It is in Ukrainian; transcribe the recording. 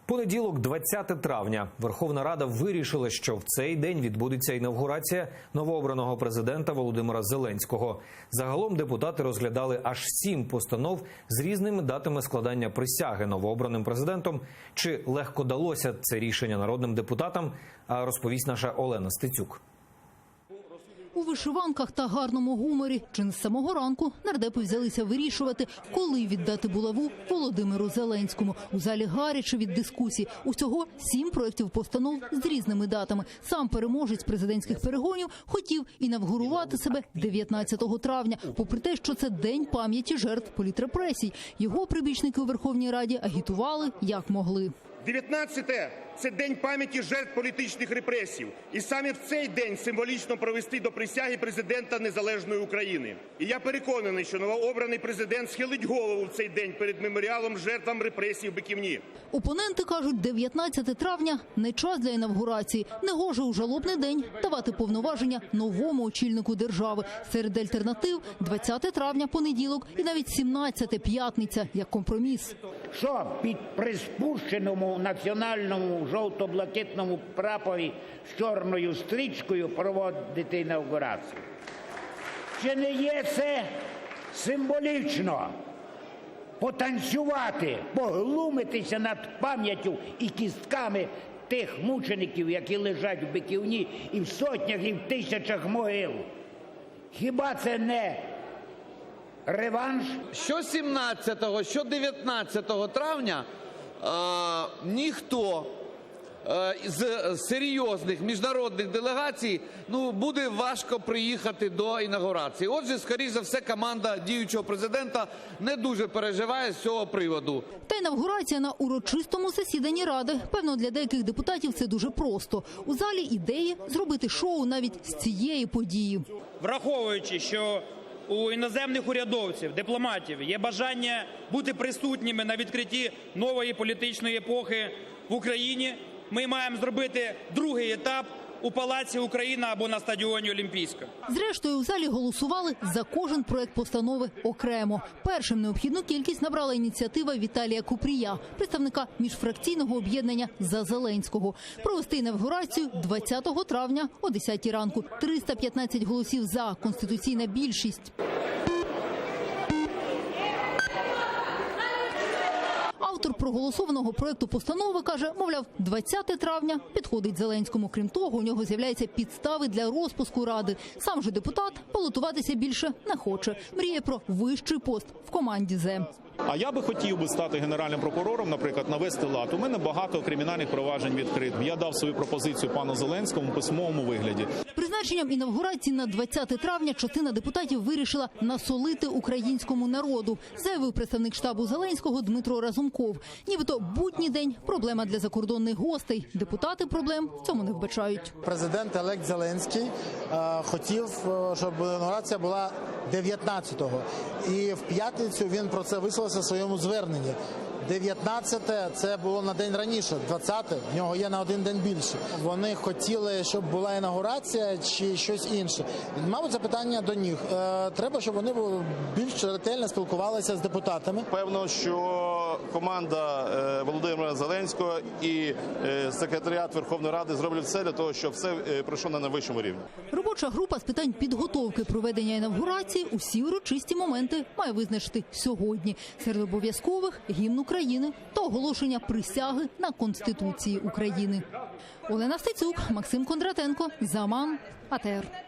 Понеділок, 20 травня. Верховна Рада вирішила, що в цей день відбудеться інавгурація новообраного президента Володимира Зеленського. Загалом депутати розглядали аж 7 постанов з різними датами складання присяги новообраним президентом. Чи легко далося це рішення народним депутатам, розповість наша Олена Стецюк. У вишиванках та гарному гуморі чи не з самого ранку нардепи взялися вирішувати, коли віддати булаву Володимиру Зеленському. У залі гаряче від дискусій. Усього 7 проєктів постанов з різними датами. Сам переможець президентських перегонів хотів інавгурувати себе 19 травня, попри те, що це день пам'яті жертв політрепресій. Його прибічники у Верховній Раді агітували як могли. 19-те – це день пам'яті жертв політичних репресій. І саме в цей день символічно провести до присяги президента незалежної України. І я переконаний, що новообраний президент схилить голову в цей день перед меморіалом жертвам репресій в Биківні. Опоненти кажуть, 19 травня – не час для інавгурації. Негоже у жалобний день давати повноваження новому очільнику держави. Серед альтернатив – 20 травня – понеділок і навіть 17 – п'ятниця як компроміс. Що під приспущеному національному жовто-блакитному прапорі з чорною стрічкою проводити інавгурацію? Чи не є це символічно? Потанцювати, поглумитися над пам'яттю і кістками тих мучеників, які лежать в Биківні і в сотнях, і в тисячах могил. Хіба це не реванш? Що 17-го, що 19 травня ніхто з серйозних міжнародних делегацій буде важко приїхати до інавгурації. Отже, скоріш за все, команда діючого президента не дуже переживає з цього приводу. Та інавгурація на урочистому засіданні Ради. Певно, для деяких депутатів це дуже просто. У залі ідеї зробити шоу навіть з цієї події. Враховуючи, що у іноземних урядовців, дипломатів є бажання бути присутніми на відкритті нової політичної епохи в Україні, ми маємо зробити другий етап у Палаці Україна або на стадіоні Олімпійська. Зрештою, у залі голосували за кожен проект постанови окремо. Першим необхідну кількість набрала ініціатива Віталія Купрія, представника міжфракційного об'єднання «За Зеленського». Провести інавгурацію 20 травня о 10 ранку. 315 голосів «за», конституційна більшість. Автор проголосованого проекту постанови каже, мовляв, 20 травня підходить Зеленському. Крім того, у нього з'являються підстави для розпуску Ради. Сам же депутат балотуватися більше не хоче. Мріє про вищий пост в команді ЗЕ. А я би хотів стати генеральним прокурором, наприклад, навести лад. У мене багато кримінальних проваджень відкрито. Я дав свою пропозицію пану Зеленському в письмовому вигляді. Призначенням інавгурації на 20 травня частина депутатів вирішила насолити українському народу, заявив представник штабу Зеленського Дмитро Разумков. Нібито будній день – проблема для закордонних гостей. Депутати проблем в цьому не вбачають. Президент-елект Зеленський хотів, щоб інавгурація була 19-го. І в п'ятницю він про це висловився в своєму зверненні. 19-те – це було на день раніше, 20-те – в нього є на один день більше. Вони хотіли, щоб була інавгурація чи щось інше. Мабуть, запитання до них. Треба, щоб вони більш ретельно спілкувалися з депутатами. Певно, що команда Володимира Зеленського і секретаріат Верховної Ради зроблять все для того, щоб все пройшло на найвищому рівні. Робоча група з питань підготовки проведення інавгурації усі урочисті моменти має визначити сьогодні. Серед обов'язкових – гімн України та оголошення присяги на Конституції України. Олена Стецюк, Максим Кондратенко, Заман, АТР.